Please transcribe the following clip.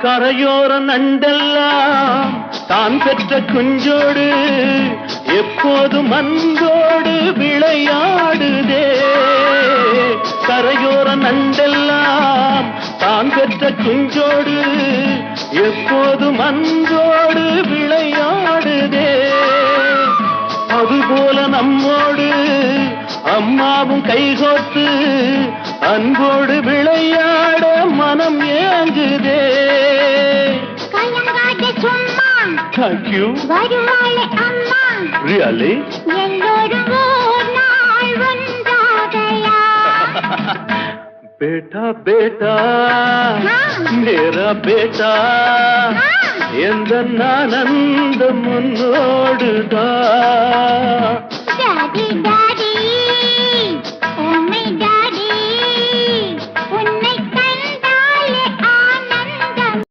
கரையோர நண்டெல்லாம் தான் பெற்ற குஞ்சோடு எப்போதும் அன்போடு விளையாடுதே. கரையோர நண்டெல்லாம் தான் பெற்ற குஞ்சோடு எப்போதும் அன்போடு விளையாடுதே. அதுபோல நம்மோடு அம்மாவும் கைகோத்து அன்போடு விளையாட மனம் ஏங்குதே. Thank you. வருவாளே அம்மா. Really? எல்லோரும் ஓர் நாள் ஒன்றாகலாம். बेटा बेटा मेरा बेटा எந்த ஆனந்த முன்னோடுதான். Daddy, Daddy.